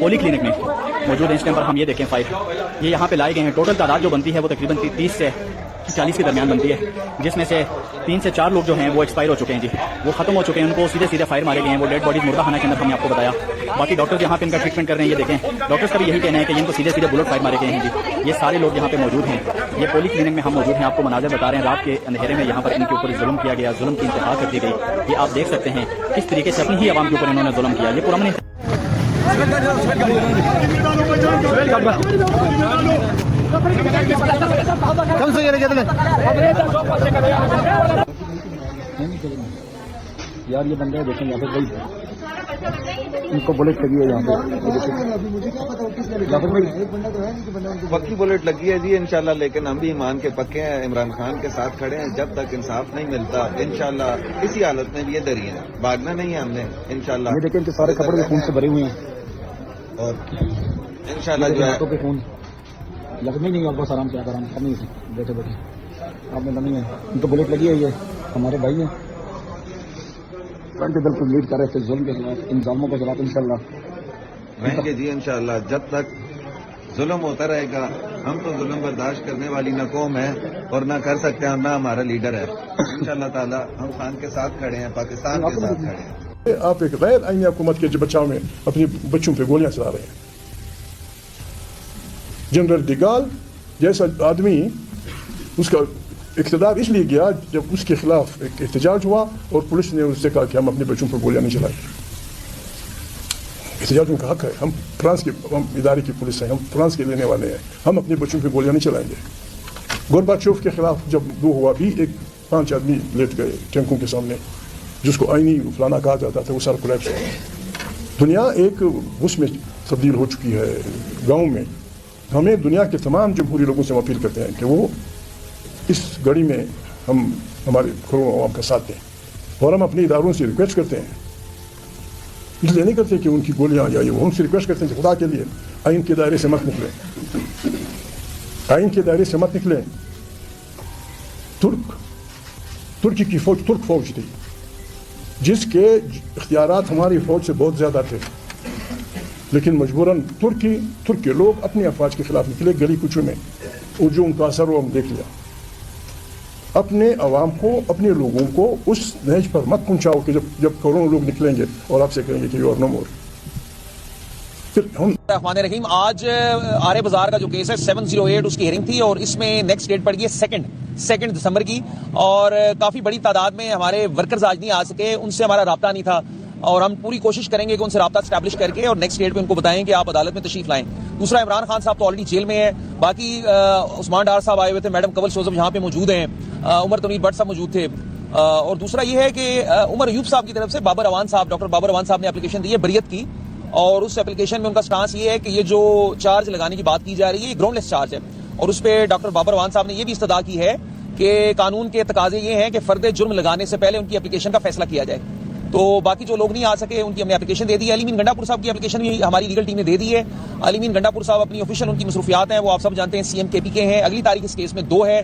پولی clinic میں موجود ہیں اس ٹائم پر. ہم یہ دیکھیں فائل یہ یہاں پہ لائے گئے ہیں. ٹوٹل تعداد جو بنتی ہے وہ تقریباً 30 سے 40 کے درمیان بنتی ہے, جس میں سے 3 سے 4 لوگ جو ہیں وہ ایکسپائر ہو چکے ہیں. جی وہ ختم ہو چکے ہیں, ان کو سیدھے فائر مارے گئے ہیں. وہ ڈیڈ باڈیز مردہ خانہ کے اندر ہم نے آپ کو بتایا. باقی ڈاکٹر یہاں پہ ان کا ٹریٹمنٹ کر رہے ہیں. یہ دیکھیں ڈاکٹرز کا بھی یہی کہنا ہے کہ ان کو سیدھے بلٹ فائر مارے گئے ہیں. جی یہ سارے لوگ یہاں پہ موجود ہیں. یہ پولی کلینک میں ہم موجود ہیں. آپ کو مناظر بتا رہے ہیں رات کے اندھیرے میں یہاں پر ان کے اوپر ظلم کیا گیا, ظلم کی انتہا کر دی گئی. یہ آپ دیکھ سکتے ہیں کس طریقے سے اپنی ہی عوام کے اوپر انہوں نے ظلم کیا. یہ پرامن یار یہ بندہ دیکھیں یہاں پہ ان کو بلٹ لگی ہے. یہاں پہ پکی بلٹ لگی ہے جی انشاءاللہ. لیکن ہم بھی ایمان کے پکے ہیں, عمران خان کے ساتھ کھڑے ہیں. جب تک انصاف نہیں ملتا انشاءاللہ کسی حالت میں بھی یہ ڈری ہیں, بھاگنا نہیں ہے ہم نے انشاءاللہ. یہ دیکھیں کہ سارے کپڑے خون سے بھرے ہوئے ہیں اور انشاءاللہ جو ہے پہ خون لگنا ہی نہیں. آپ بس آرام سے آرام کرنے سے بیٹھے بیٹھے آپ نے لگنی ہے. ان کو بلٹ لگی ہے. یہ ہمارے بھائی ہیں دل کو لیڈ کر رہے تھے ظلم کے خلاف, ان ظالموں کے خلاف. انشاءاللہ رہیں گے جی انشاءاللہ. جب تک ظلم ہوتا رہے گا ہم تو ظلم برداشت کرنے والی نہ قوم ہے اور نہ کر سکتے ہیں, نہ ہمارا لیڈر ہے. انشاءاللہ تعالی ہم خان کے ساتھ کھڑے ہیں, پاکستان کے ساتھ کھڑے ہیں. آپ ایک غیر آئینی حکومت کے بچاؤ میں اپنے بچوں پہ گولیاں چلا رہے ہیں. جنرل ڈیگال جیسا آدمی اس کا اقتدار اس لیے گیا جب اس کے خلاف ایک احتجاج ہوا اور پولیس نے اس سے کہا کہ ہم اپنے بچوں پر گولیاں نہیں چلائیں. احتجاج ان کا حق ہے. ہم فرانس کے ادارے کی پولیس ہیں, ہم فرانس کے لینے والے ہیں. ہم اپنے بچوں پہ گولیاں نہیں چلائیں گے. گورباچوف کے خلاف جب وہ ہوا بھی 5 آدمی لیٹ گئے ٹینکوں کے سامنے, جس کو آئینی فلانا کہا جاتا تھا, وہ سارا کولیپس ہوا. دنیا ایک اس میں تبدیل ہو چکی ہے. گاؤں میں ہمیں دنیا کے تمام جمہوری لوگوں سے اپیل کرتے ہیں کہ وہ اس گھڑی میں ہم ہمارے کروڑوں عوام کا ساتھ دیں, اور ہم اپنے اداروں سے ریکویسٹ کرتے ہیں. اس لیے نہیں کرتے کہ ان کی گولیاں آ جائیں, وہ ہم سے ریکویسٹ کرتے ہیں کہ خدا کے لیے آئین کے دائرے سے مت نکلیں, آئین کے دائرے سے مت نکلیں. ترکی کی فوج ترک فوج تھی جس کے اختیارات ہماری فوج سے بہت زیادہ تھے, لیکن مجبوراً ترک کے لوگ اپنے افواج کے خلاف نکلے گلی کوچوں میں, اور جو ان کا اثر وہ ہم دیکھ لیا. اپنے عوام کو, اپنے لوگوں کو اس نہج پر مت پہنچاؤ کہ جب کروڑوں لوگ نکلیں گے اور آپ سے کہیں گے کہ یو آر نو مور. الرحمن الرحیم. آج آرے بازار کا جو کیس ہے 708 اس کی ہیئرنگ تھی, اور اس میں نیکسٹ ڈیٹ پڑ گئی ہے 2 دسمبر کی. اور کافی بڑی تعداد میں ہمارے ورکرز آج نہیں آ سکے, ان سے ہمارا رابطہ نہیں تھا, اور ہم پوری کوشش کریں گے کہ ان سے رابطہ اسٹیبلش کر کے اور نیکسٹ ڈیٹ پہ ان کو بتائیں کہ آپ عدالت میں تشریف لائیں. دوسرا, عمران خان صاحب تو آلریڈی جیل میں ہیں. باقی عثمان ڈار صاحب آئے ہوئے تھے, میڈم کنول شوزب یہاں پہ موجود ہیں, عمر تنویر بٹ صاحب موجود تھے. اور دوسرا یہ ہے کہ عمر ایوب صاحب کی طرف سے ڈاکٹر بابر اعوان صاحب نے اپلیکیشن دی ہے بریت کی, اور اس اپلیکیشن میں ان کا سٹانس یہ ہے کہ یہ جو چارج لگانے کی بات کی جا رہی ہے یہ گراؤنڈ لیس چارج ہے. اور اس پہ ڈاکٹر بابر اعوان صاحب نے یہ بھی استدعا کی ہے کہ قانون کے تقاضے یہ ہیں کہ فرد جرم لگانے سے پہلے ان کی اپلیکیشن کا فیصلہ کیا جائے. تو باقی جو لوگ نہیں آ سکے ان کی ہم نے اپلیکیشن دے دی ہے. علی امین گنڈا پور صاحب کی اپلیکیشن بھی ہماری لیگل ٹیم نے دے دی ہے. علی امین گنڈا پور صاحب اپنی آفیشیل ان کی مصروفیات ہیں, وہ آپ سب جانتے ہیں سی ایم کے پی کے ہیں. اگلی تاریخ اس کیس میں 2 ہے,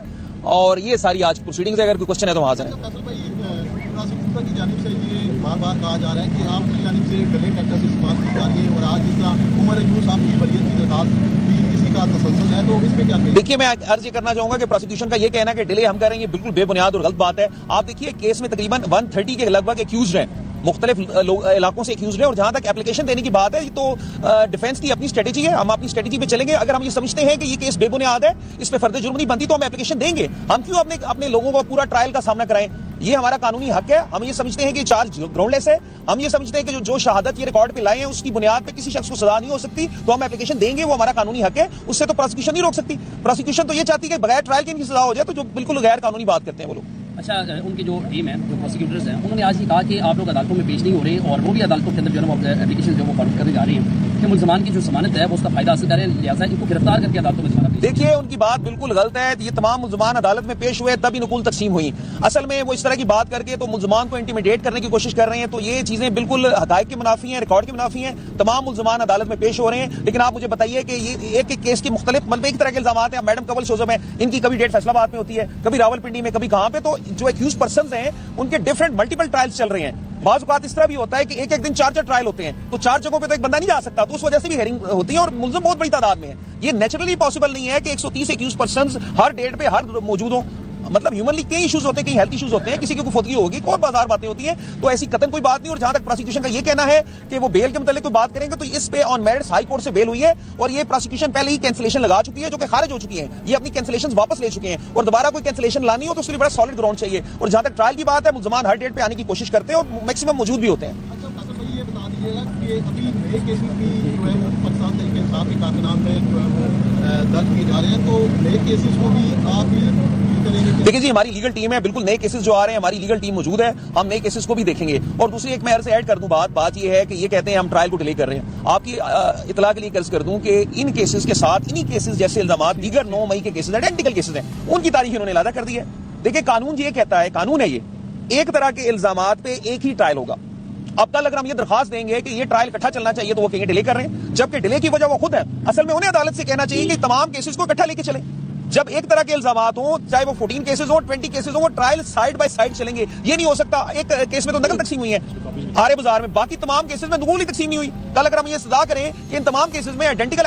اور یہ ساری آج پروسیڈنگز ہے. اگر کوئی کوشچن ہے تو حاضر ہیں. کی جانب سے یہ بار بار کہا جا رہا ہے کہ آپ کی جانب سے گلے ٹیکٹر سے استعمال کی جا رہی ہے, اور آج جس طرح عمر ایوب صاحب کی بریت کی درخواست بھی کسی کا تسلسل ہے, تو اس پہ کیا کہیں؟ دیکھیے, میں عرض یہ کرنا چاہوں گا کہ پروسیکیوشن کا یہ کہنا ہے کہ ڈیلے ہم کر رہے ہیں, یہ بالکل بے بنیاد اور غلط بات ہے. آپ دیکھیے کیس میں تقریباً 130 کے لگ بھگ ایکیوزڈ ہیں, مختلف علاقوں سے ایکیوزڈ ہیں, اور جہاں تک اپلیکیشن دینے کی بات ہے تو ڈیفینس کی اپنی اسٹریٹجی ہے, ہم اپنی اسٹریٹجی پہ چلیں گے. اگر ہم یہ سمجھتے ہیں کہ یہ کیس بے بنیاد ہے, اس پہ فرد جرم نہیں بنتی, تو ہم اپلیکیشن دیں گے. ہم کیوں اپنے لوگوں کو پورا ٹرائل کا سامنا کرائیں؟ یہ ہمارا قانونی حق ہے. ہم یہ سمجھتے ہیں کہ چارج گراؤنڈ لیس ہے. ہم یہ سمجھتے ہیں کہ جو شہادت یہ ریکارڈ پہ لائے ہیں اس کی بنیاد پہ کسی شخص کو سزا نہیں ہو سکتی, تو ہم اپلیکیشن دیں گے. وہ ہمارا قانونی حق ہے, اس سے تو پروسیکیوشن نہیں روک سکتی. پروسیکیوشن تو یہ چاہتی ہے کہ بغیر ٹرائل کے ان کی سزا ہو جائے, تو جو بالکل غیر قانونی بات کرتے ہیں وہ لوگ. اچھا, ان کی جو ٹیم ہے, جو پروسیکیوٹرز ہیں, انہوں نے آج یہ کہا کہ آپ لوگ عدالتوں میں پیش نہیں ہو رہے, اور وہ بھی عدالتوں کے اندر جو ہے وہ اپلیکیشن جو وہ فارورڈ کرنے جا رہے ہیں کہ ملزمان کی جو ضمانت ہے وہ اس کا فائدہ حاصل کریں, لہٰذا ان کو گرفتار کر کے عدالتوں میں ضمانت. دیکھیے, ان کی بات بالکل غلط ہے. یہ تمام ملزمان عدالت میں پیش ہوئے تبھی نقول تقسیم ہوئی. اصل میں وہ اس طرح کی بات کر کے تو ملزمان کو انٹیمیڈیٹ کرنے کی کوشش کر رہے ہیں, تو یہ چیزیں بالکل حقائق کے منافی ہیں, ریکارڈ کے منافی ہیں. تمام ملزمان عدالت میں پیش ہو رہے ہیں, لیکن آپ مجھے بتائیے کہ یہ ایک ایک کیس کی مختلف مطلب ایک طرح کے الزامات ہیں. میڈم کنول شوزب ہیں, ان کی کبھی ڈیٹ فیصلہ آباد میں ہوتی ہے, کبھی راولپنڈی میں, کبھی کہاں پہ, تو جو ایکیوز پرسنز ہیں ان کے ڈفرنٹ ملٹیپل ٹرائلز چل رہے ہیں. بعض اوقات اس طرح بھی ہوتا ہے کہ ایک ایک دن 4 ٹرائل ہوتے ہیں, تو 4 جگہوں پہ تو ایک بندہ نہیں جا سکتا, تو اس وجہ سے بھی ہیئرنگ ہوتی ہے اور ملزم بہت بڑی تعداد میں ہے. یہ نیچرلی پاسبل نہیں ہے کہ 130 ایکیوز پرسنز ہر ڈیٹ پہ ہر موجود ہوں. مطلب ہیومنلی کئی ایشوز ہوتے ہیں, کئی ہیلتھ ایشوز ہوتے ہیں, کسی کی کوئی فوتگی ہوگی, اور بازار باتیں ہوتی ہیں, تو ایسی قطعاً کوئی بات نہیں. اور جہاں تک پروسیکیوشن کا یہ کہنا ہے کہ وہ بیل کے متعلق کوئی بات کریں گے, تو اس پہ آن میرٹس ہائی کورٹ سے بیل ہوئی ہے, اور یہ پروسیکیوشن پہلے ہی کینسلیشن لگا چکی ہے جو کہ خارج ہو چکی ہیں. یہ اپنی کینسلیشن واپس لے چکے ہیں, اور دوبارہ کوئی کینسلیشن لانی ہو تو اس کے لیے بڑا سالڈ گراؤنڈ چاہیے. اور جہاں تک ٹرائل کی بات ہے, ملزمان ہر ڈیٹ پہ آنے کی کوشش کرتے ہیں اور میکسیمم موجود بھی ہوتے ہیں. اچھا قاسم بھائی یہ بتا دیجیے گا کہ ابھی نئے کیسز بھی جو ہے وہ پاکستان تحریک انصاف کے کارکنان میں جو ہے وہ درج کیے جا رہے ہیں, تو نئے کیسز کو بھی آپ ہی کریں گے؟ دیکھیں جی, ہماری لیگل ٹیم ہے, بالکل نئے کیسز جو آ رہے ہیں ہماری لیگل ٹیم موجود ہے, ہم نئے کیسز کو بھی دیکھیں گے. اور دوسری ایک میں عرض ایڈ کر دوں, بات یہ ہے کہ یہ کہتے ہیں ہم ٹرائل کو ڈیلے کر رہے ہیں. آپ کی اطلاع کے لیے عرض کر دوں کہ ان کیسز کے ساتھ انہی کیسز جیسے الزامات دیگر 9 مئی کے کیسز آئیڈینٹیکل کیسز ہیں, ان کی تاریخ انہوں نے اعادہ کر دی ہے. دیکھیں قانون یہ کہتا ہے, قانون ہے یہ ایک طرح کے الزامات پہ ایک ہی ٹرائل ہوگا. اب کل اگر ہم یہ درخواست دیں گے کہ یہ ٹرائل اکٹھا چلنا چاہیے تو وہ کہیں گے ڈیلے کر رہے ہیں, جبکہ ڈیلے کی وجہ وہ خود ہے. اصل میں انہیں عدالت سے کہنا چاہیے کہ تمام کیسز کو اکٹھا لے کے چلیں. جب ایک طرح کے الزامات ہوں, چاہے وہ 14 کیسز ہوں, 20 کیسز ہوں, وہ ٹرائل سائڈ بائی سائڈ چلیں گے. یہ نہیں ہو سکتا ایک کیس میں تو نقل تقسیم ہوئی ہے آرے بازار میں, باقی تمام کیسز میں نقول ہی تقسیم نہیں ہوئی. کل اگر ہم یہ سزا کریں کہ ان تمام کیسز میں آئیڈینٹیکل